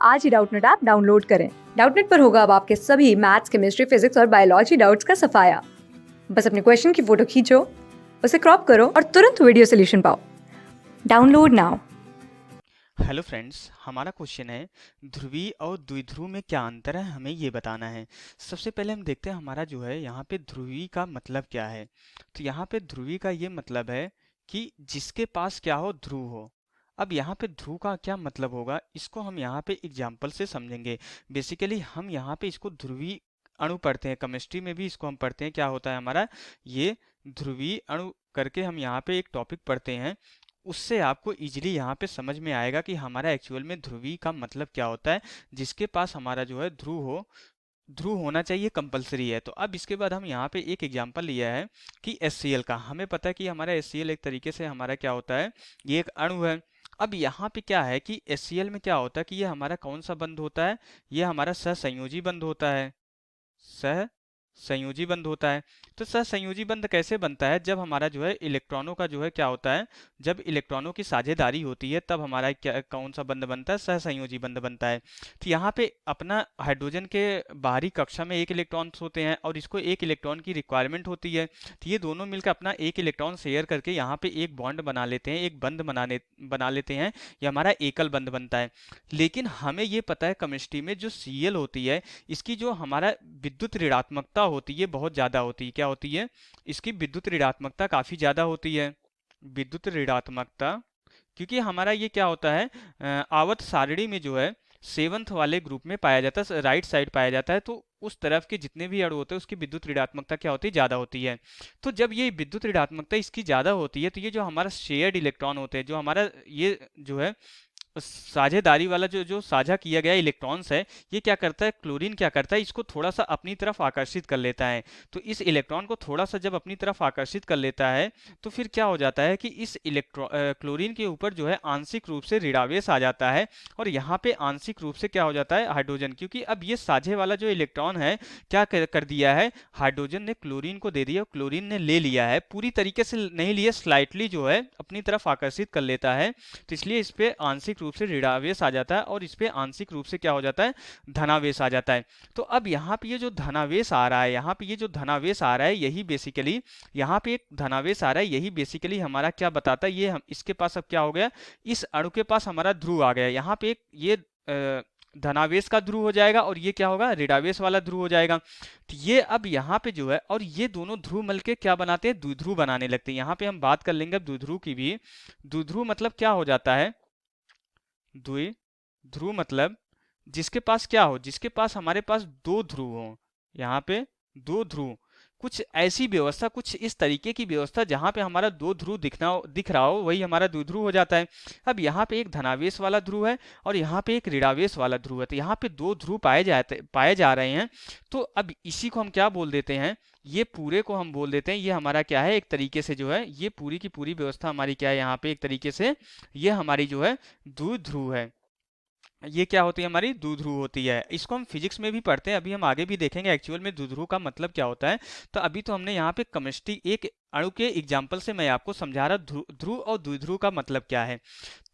आज ही Doubtnut app download करें। Doubtnut पर होगा अब आपके सभी मैथ्स, केमिस्ट्री, फिजिक्स और बायोलॉजी डाउट्स का सफाया। बस अपने क्वेश्चन की फोटो खींचो, उसे क्रॉप करो और तुरंत वीडियो सोल्यूशन पाओ। Download now. हेलो फ्रेंड्स, हमारा क्वेश्चन है ध्रुवीय और द्विध्रुव में क्या अंतर है, हमें ये बताना है। सबसे पहले हम देखते हैं हमारा जो है यहाँ पे ध्रुवीय का मतलब क्या है। तो यहाँ पे ध्रुवीय का ये मतलब है कि जिसके पास क्या हो, ध्रुव हो। अब यहाँ पे ध्रुव का क्या मतलब होगा, इसको हम यहाँ पे एग्जाम्पल से समझेंगे। बेसिकली हम यहाँ पे इसको ध्रुवीय अणु पढ़ते हैं, केमिस्ट्री में भी इसको हम पढ़ते हैं। क्या होता है हमारा ये ध्रुवीय अणु करके हम यहाँ पे एक टॉपिक पढ़ते हैं। उससे आपको इजीली यहाँ पे समझ में आएगा कि हमारा एक्चुअल में ध्रुवीय का मतलब क्या होता है। जिसके पास हमारा जो है ध्रुव हो, ध्रुव होना चाहिए, कंपलसरी है। तो अब इसके बाद हम यहाँ पे एक एग्जांपल लिया है कि HCl का। हमें पता है कि हमारा HCl एक तरीके से हमारा क्या होता है, ये एक अणु है। अब यहाँ पे क्या है कि HCl में क्या होता है कि ये हमारा कौन सा बंध होता है, ये हमारा सहसंयोजी बंध होता है। सह संयोजी बंध होता है। तो सहसंयोजी बंध कैसे बनता है, जब हमारा जो है इलेक्ट्रॉनों का जो है क्या होता है, जब इलेक्ट्रॉनों की साझेदारी होती है तब हमारा क्या कौन सा बंध बनता है, सहसंयोजी बंध बनता है। तो यहाँ पे अपना हाइड्रोजन के बाहरी कक्षा में एक इलेक्ट्रॉन होते हैं और इसको एक इलेक्ट्रॉन की रिक्वायरमेंट होती है। तो ये दोनों मिलकर अपना एक इलेक्ट्रॉन शेयर करके यहाँ पे एक बॉन्ड बना लेते हैं, एक बंध बना लेते हैं। ये हमारा एकल बंध बनता है। लेकिन हमें ये पता है केमिस्ट्री में जो Cl होती है, इसकी जो हमारा विद्युत ऋणात्मकता होती है बहुत ज्यादा होती है। क्या होती है, इसकी विद्युत ऋणात्मकता काफी ज्यादा होती है। विद्युत ऋणात्मकता, क्योंकि हमारा ये क्या होता है, आवर्त सारणी में जो है सेवंथ वाले ग्रुप में पाया जाता है, राइट साइड पाया जाता है। तो उस तरफ के जितने भी अणु होते हैं उसकी विद्युत ऋणात्मकता क्या होती है, ज्यादा होती है। तो जब ये विद्युत ऋणात्मकता इसकी ज्यादा होती है तो ये जो हमारा शेयर्ड इलेक्ट्रॉन होते हैं, जो हमारा ये जो है साझेदारी वाला जो जो साझा किया गया इलेक्ट्रॉन्स है, ये क्या करता है, क्लोरीन क्या करता है, इसको थोड़ा सा अपनी तरफ आकर्षित कर लेता है। तो इस इलेक्ट्रॉन को थोड़ा सा जब अपनी तरफ आकर्षित कर लेता है तो फिर क्या हो जाता है कि इस क्लोरीन के ऊपर जो है आंशिक रूप से ऋणावेश आ जाता है। और यहाँ पे आंशिक रूप से क्या हो जाता है, हाइड्रोजन। क्योंकि अब ये साझे वाला जो इलेक्ट्रॉन है क्या कर दिया है, हाइड्रोजन ने क्लोरीन को दे दिया, क्लोरीन ने ले लिया है, पूरी तरीके से नहीं लिया, स्लाइटली जो है अपनी तरफ आकर्षित कर लेता है। तो इसलिए इस पे आंशिक रूप से ऋणावेश आ जाता है और इस पे आंशिक रूप से क्या हो जाता है, धनावेश आ जाता है। तो अब यहाँ पे ये जो धनावेश आ रहा है, यहाँ पे ये जो धनावेश आ रहा है, यही बेसिकली यहाँ पे एक धनावेश आ रहा है, यही बेसिकली हमारा क्या बताता है, ये हम इसके पास अब क्या हो गया, इस अणु के पास हमारा ध्रुव आ गया। यहाँ पे एक ये धनावेश का ध्रुव हो जाएगा और ये क्या होगा, ऋणावेश वाला ध्रुव हो जाएगा। तो ये अब यहाँ पे जो है, और ये दोनों ध्रुव मिलके क्या बनाते हैं, द्विध्रुव बनाने लगते हैं। यहाँ पे हम बात कर लेंगे अब द्विध्रुव की भी। द्विध्रुव मतलब क्या हो जाता है, द्विध्रुव मतलब जिसके पास क्या हो, जिसके पास हमारे पास दो ध्रुव हो। यहाँ पे दो ध्रुव, कुछ ऐसी व्यवस्था, कुछ इस तरीके की व्यवस्था जहां पे हमारा दो ध्रुव दिख रहा हो, वही हमारा द्विध्रुव हो जाता है। अब यहाँ पे एक धनावेश वाला ध्रुव है और यहाँ पे एक ऋणावेश वाला ध्रुव है। तो यहाँ पे दो ध्रुव पाए जा रहे हैं। तो अब इसी को हम क्या बोल देते हैं, ये पूरे को हम बोल देते हैं, ये हमारा क्या है, एक तरीके से जो है ये पूरी की पूरी व्यवस्था हमारी क्या है, यहाँ पे एक तरीके से ये हमारी जो है द्विध्रुव है। ये क्या होती है, हमारी द्विध्रुव होती है। इसको हम फिजिक्स में भी पढ़ते हैं, अभी हम आगे भी देखेंगे एक्चुअल में द्विध्रुव का मतलब क्या होता है। तो अभी तो हमने यहाँ पे केमिस्ट्री एक अणु के एग्जाम्पल से मैं आपको समझा रहा, ध्रुव और द्विध्रुव का मतलब क्या है।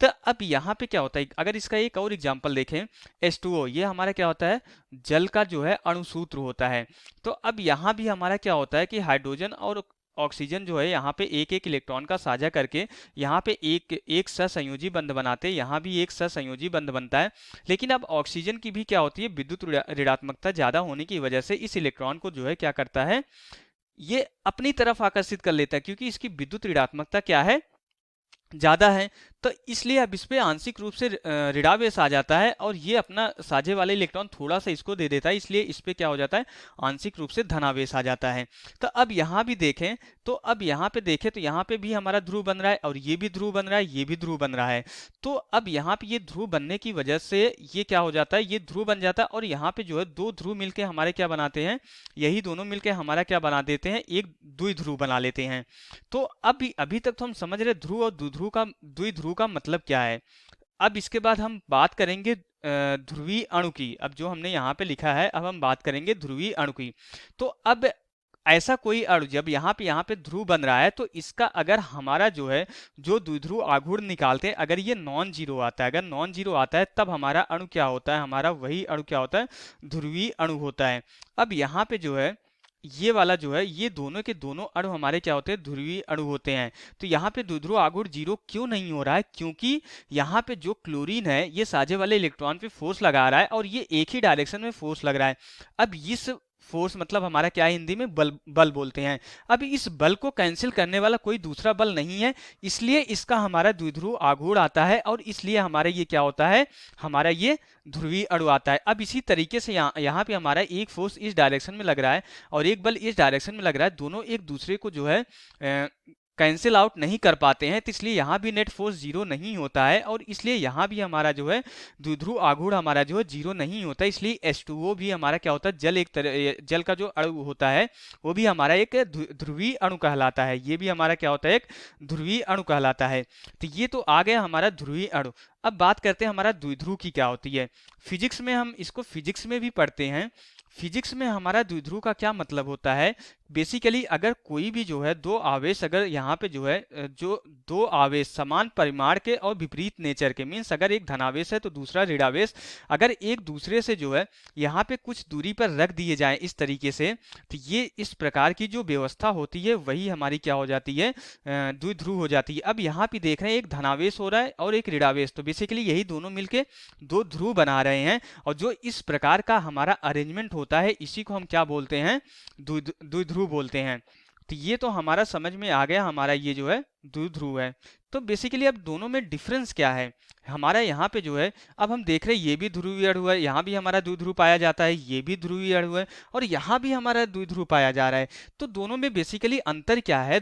तो अब यहाँ पे क्या होता है, अगर इसका एक और एग्जाम्पल देखें, H2O, ये हमारा क्या होता है, जल का जो है अणुसूत्र होता है। तो अब यहाँ भी हमारा क्या होता है कि हाइड्रोजन और ऑक्सीजन जो है यहाँ पे एक एक इलेक्ट्रॉन का साझा करके यहाँ पे एक एक सहसंयोजी बंध बनाते हैं, यहाँ भी एक सहसंयोजी बंध बनता है। लेकिन अब ऑक्सीजन की भी क्या होती है, विद्युत ऋणात्मकता ज्यादा होने की वजह से इस इलेक्ट्रॉन को जो है क्या करता है, ये अपनी तरफ आकर्षित कर लेता है, क्योंकि इसकी विद्युत ऋणात्मकता क्या है, ज्यादा है। तो इसलिए अब इस पे आंशिक रूप से ऋणावेश आ जाता है और ये अपना साझे वाले इलेक्ट्रॉन थोड़ा सा इसको दे देता है, इसलिए इस पे क्या हो जाता है, आंशिक रूप से धनावेश आ जाता है। तो अब यहाँ भी देखें, तो अब यहाँ पे देखें तो यहाँ पे भी हमारा ध्रुव बन रहा है और ये भी ध्रुव बन रहा है, ये भी ध्रुव बन रहा है। तो अब यहाँ पे ये ध्रुव बनने की वजह से ये क्या हो जाता है, ये ध्रुव बन जाता है और यहाँ पे जो है दो ध्रुव मिलके हमारे क्या बनाते हैं, यही दोनों मिलके हमारा क्या बना देते हैं, एक द्विध्रुव बना लेते हैं। तो अभी अभी तक तो हम समझ रहे ध्रुव और द्विध्रुव का मतलब क्या है। अब इसके बाद हम बात करेंगे ध्रुवीय अणु की। अब जो हमने यहाँ पे लिखा है, अब हम बात करेंगे ध्रुवीय अणु की। तो अब ऐसा कोई अणु जब यहाँ पे ध्रुव बन रहा है तो इसका अगर हमारा जो है जो द्विध्रुव आघूर्ण निकालते हैं अगर ये नॉन जीरो आता है, अगर नॉन जीरो आता है तब हमारा अणु क्या होता है, हमारा वही अणु क्या होता है, ध्रुवीय अणु होता है। अब यहाँ पे जो है ये वाला जो है ये दोनों के दोनों अणु हमारे क्या होते हैं, ध्रुवीय अणु होते हैं। तो यहाँ पे द्विध्रुव आघूर्ण जीरो क्यों नहीं हो रहा है, क्योंकि यहाँ पे जो क्लोरीन है ये साझे वाले इलेक्ट्रॉन पे फोर्स लगा रहा है और ये एक ही डायरेक्शन में फोर्स लग रहा है। अब इस फोर्स मतलब हमारा क्या है, हिंदी में बल बल बोलते हैं। अब इस बल को कैंसिल करने वाला कोई दूसरा बल नहीं है, इसलिए इसका हमारा द्विध्रुव आघूर्ण आता है और इसलिए हमारा ये क्या होता है, हमारा ये ध्रुवीय अणु आता है। अब इसी तरीके से यहाँ पे हमारा एक फोर्स इस डायरेक्शन में लग रहा है और एक बल इस डायरेक्शन में लग रहा है, दोनों एक दूसरे को जो है कैंसिल आउट नहीं कर पाते हैं, तो इसलिए यहाँ भी नेट फोर्स जीरो नहीं होता है और इसलिए यहाँ भी हमारा जो है द्विध्रुव आघूर्ण हमारा जो है जीरो नहीं होता है। इसलिए H2O भी हमारा क्या होता है, जल एक तरह जल का जो अणु होता है वो भी हमारा एक ध्रुवीय अणु कहलाता है, ये भी हमारा क्या होता है, एक ध्रुवीय अणु कहलाता है। तो ये तो आ गया हमारा ध्रुवीय अणु। अब बात करते हैं हमारा द्विध्रुव की क्या होती है। फिजिक्स में हम इसको फिजिक्स में भी पढ़ते हैं। फिजिक्स में हमारा द्विध्रुव का क्या मतलब होता है, बेसिकली अगर कोई भी जो है दो आवेश अगर यहाँ पे जो है जो दो आवेश समान परिमाण के और विपरीत नेचर के, मीन्स अगर एक धनावेश है तो दूसरा ऋणावेश अगर एक दूसरे से जो है यहाँ पे कुछ दूरी पर रख दिए जाएं इस तरीके से, तो ये इस प्रकार की जो व्यवस्था होती है वही हमारी क्या हो जाती है, द्विध्रुव हो जाती है। अब यहाँ पे देख रहे हैं एक धनावेश हो रहा है और एक ऋणावेश, तो बेसिकली यही दोनों मिलके दो ध्रुव बना रहे हैं और जो इस प्रकार का हमारा अरेंजमेंट होता है इसी को हम क्या बोलते हैं, द्विध्रुव बोलते हैं। तो ये तो हमारा समझ में आ गया, हमारा ये जो है द्विध्रुव है। तो बेसिकली अब दोनों में डिफरेंस क्या है, हमारा यहाँ पे जो है अब हम देख रहे हैं ये भी ध्रुवीय अणु है, यहाँ भी हमारा द्विध्रुव पाया जाता है, ये भी ध्रुवीय अणु है और यहाँ भी हमारा द्विध्रुव पाया जा रहा है। तो दोनों में बेसिकली अंतर क्या है,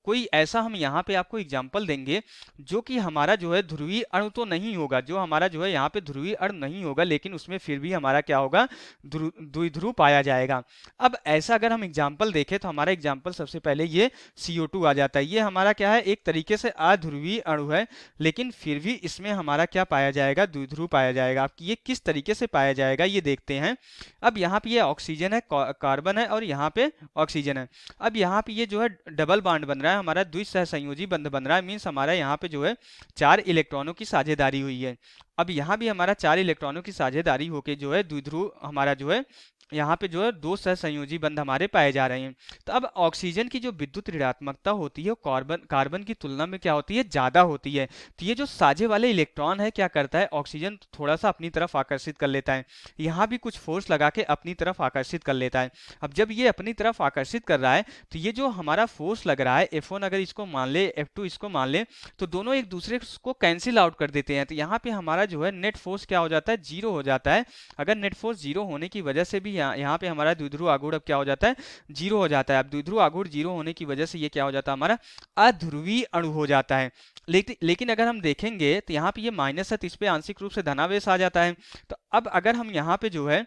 कोई ऐसा हम यहाँ पे आपको एग्जांपल देंगे जो कि हमारा जो है ध्रुवीय अणु तो नहीं होगा, जो हमारा जो है यहाँ पे ध्रुवीय अणु नहीं होगा, लेकिन उसमें फिर भी हमारा क्या होगा, द्विध्रुव पाया जाएगा। अब ऐसा अगर हम एग्जाम्पल देखें तो हमारा एग्जाम्पल सबसे पहले ये CO2 आ जाता है। ये हमारा क्या है, एक तरीके से अध्रुवीय अणु है, लेकिन फिर भी इसमें हमारा क्या पाया जाएगा, द्विध्रुव पाया जाएगा। अब ये किस तरीके से पाया जाएगा ये देखते हैं। अब यहाँ पे ये ऑक्सीजन है, कार्बन है और यहाँ पे ऑक्सीजन है। अब यहाँ पे ये जो है डबल बॉन्ड बन रहा है, हमारा द्विसहसंयोजी बंध बन रहा है, मीन्स हमारा यहाँ पे जो है 4 इलेक्ट्रॉनों की साझेदारी हुई है। अब यहाँ भी हमारा 4 इलेक्ट्रॉनों की साझेदारी होके जो है द्विध्रुव हमारा जो है यहाँ पे जो है 2 सहसंयोजी बंध हमारे पाए जा रहे हैं। तो अब ऑक्सीजन की जो विद्युत ऋणात्मकता होती है कार्बन की तुलना में क्या होती है, ज्यादा होती है। तो ये जो साझे वाले इलेक्ट्रॉन है क्या करता है, ऑक्सीजन थोड़ा सा अपनी तरफ आकर्षित कर लेता है, यहाँ भी कुछ फोर्स लगा के अपनी तरफ आकर्षित कर लेता है। अब जब ये अपनी तरफ आकर्षित कर रहा है तो ये जो हमारा फोर्स लग रहा है F1 अगर इसको मान ले, F2 इसको मान ले, तो दोनों एक दूसरे को कैंसिल आउट कर देते हैं। तो यहाँ पे हमारा जो है नेट फोर्स क्या हो जाता है, जीरो हो जाता है। अगर नेट फोर्स जीरो होने की वजह से भी यहाँ पे हमारा द्विध्रुव आघूर्ण अब क्या हो जाता है, जीरो हो जाता है। अब द्विध्रुव आघूर्ण जीरो होने की वजह से ये क्या हो जाता है, हमारा अध्रुवीय अणु हो जाता है। लेकिन अगर हम देखेंगे तो यहाँ पे ये माइनस है तो इस पे आंशिक रूप से धनावेश आ जाता है। तो अब अगर हम यहाँ पे जो है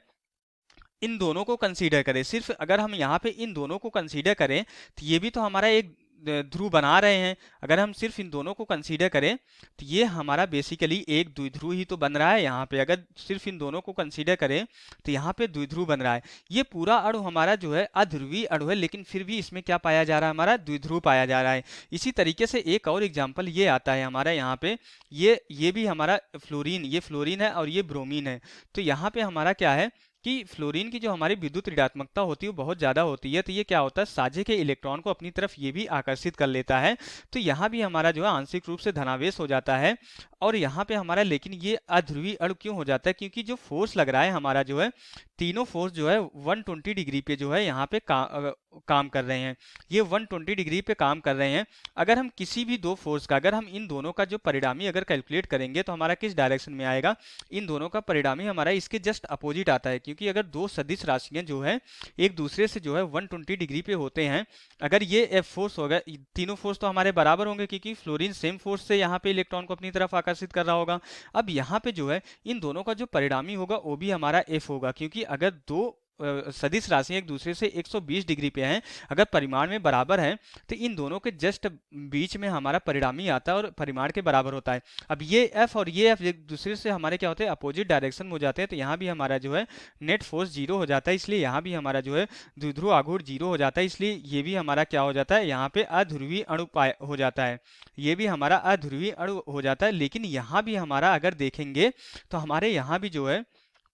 इन दोनों को कंसीडर करें, सिर्फ अगर हम यहाँ पे इन दोनों को कंसीडर करें तो ये भी तो हमारा एक ध्रुव बना रहे हैं। अगर हम सिर्फ इन दोनों को कंसीडर करें तो ये हमारा बेसिकली एक द्विध्रुव ही तो बन रहा है। यहाँ पे अगर सिर्फ इन दोनों को कंसीडर करें तो यहाँ पे द्विध्रुव बन रहा है। ये पूरा अणु हमारा जो है अध्रुवीय अणु है, लेकिन फिर भी इसमें क्या पाया जा रहा है, हमारा द्विध्रुव पाया जा रहा है। इसी तरीके से एक और एग्जाम्पल ये आता है हमारा यहाँ पे, ये भी हमारा फ्लोरीन, ये फ्लोरीन है और ये ब्रोमीन है। तो यहाँ पे हमारा क्या है कि फ्लोरीन की जो हमारी विद्युत ऋणात्मकता होती है वो बहुत ज़्यादा होती है। तो ये क्या होता है, साझे के इलेक्ट्रॉन को अपनी तरफ ये भी आकर्षित कर लेता है। तो यहाँ भी हमारा जो है आंशिक रूप से धनावेश हो जाता है। और यहाँ पे हमारा लेकिन ये अध्रुवीय अणु क्यों हो जाता है, क्योंकि जो फोर्स लग रहा है हमारा जो है तीनों फोर्स जो है 120 डिग्री पे जो है यहाँ पे काम कर रहे हैं। ये 120 डिग्री पे काम कर रहे हैं। अगर हम किसी भी दो फोर्स का, अगर हम इन दोनों का जो परिणामी अगर कैलकुलेट करेंगे तो हमारा किस डायरेक्शन में आएगा, इन दोनों का परिणामी हमारा इसके जस्ट अपोजिट आता है। क्योंकि अगर दो सदिश राशियां जो है एक दूसरे से जो है 120 डिग्री पे होते हैं, अगर ये F फोर्स होगा, तीनों फोर्स तो हमारे बराबर होंगे क्योंकि फ्लोरीन सेम फोर्स से यहाँ पे इलेक्ट्रॉन को अपनी तरफ आकर्षित कर रहा होगा। अब यहाँ पे जो है इन दोनों का जो परिणामी होगा वो भी हमारा F होगा, क्योंकि अगर दो सदिश राशियां एक दूसरे से 120 डिग्री पे हैं, अगर परिमाण में बराबर हैं, तो इन दोनों के जस्ट बीच में हमारा परिणामी आता है और परिमाण के बराबर होता है। अब ये एफ और ये एफ एक दूसरे से हमारे क्या होते हैं, अपोजिट डायरेक्शन में हो जाते हैं, तो यहाँ भी हमारा जो है नेट फोर्स जीरो हो जाता है, इसलिए यहाँ भी हमारा जो है द्विध्रुव आघूर्ण जीरो हो जाता है, इसलिए ये भी हमारा क्या हो जाता है, यहाँ पे अध्रुवीय अणु हो जाता है, ये भी हमारा अध्रुवीय अणु हो जाता है। लेकिन यहाँ भी हमारा अगर देखेंगे तो हमारे यहाँ भी जो है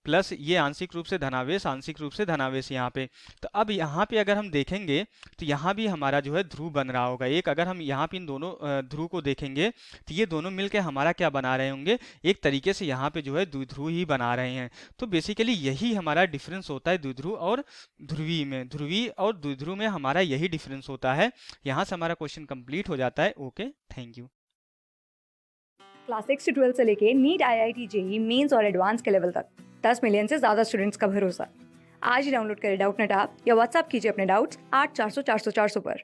प्लस ये आंशिक रूप से धनावेश, आंशिक रूप से धनावेश यहाँ पे। तो अब यहाँ पे अगर हम देखेंगे तो यहाँ भी हमारा जो है ध्रुव बन रहा होगा एक, अगर हम यहाँ पे इन दोनों ध्रुव को देखेंगे तो ये दोनों मिलकर हमारा क्या बना रहे होंगे, एक तरीके से यहाँ पे जो है द्विध्रुव ही बना रहे हैं। तो बेसिकली यही हमारा डिफरेंस होता है द्विध्रुव और ध्रुवीय में, ध्रुवीय और द्विध्रुव में हमारा यही डिफरेंस होता है। यहाँ से हमारा क्वेश्चन कंप्लीट हो जाता है। Okay, thank you. क्लास 6 से 12 से लेके नीट, IIT, जेईई मेंस और एडवांस के लेवल तक 10 मिलियन से ज़्यादा स्टूडेंट्स का भरोसा। आज ही डाउनलोड करें डाउटनेट ऐप या व्हाट्सएप कीजिए अपने डाउट्स 8400 400 400 पर।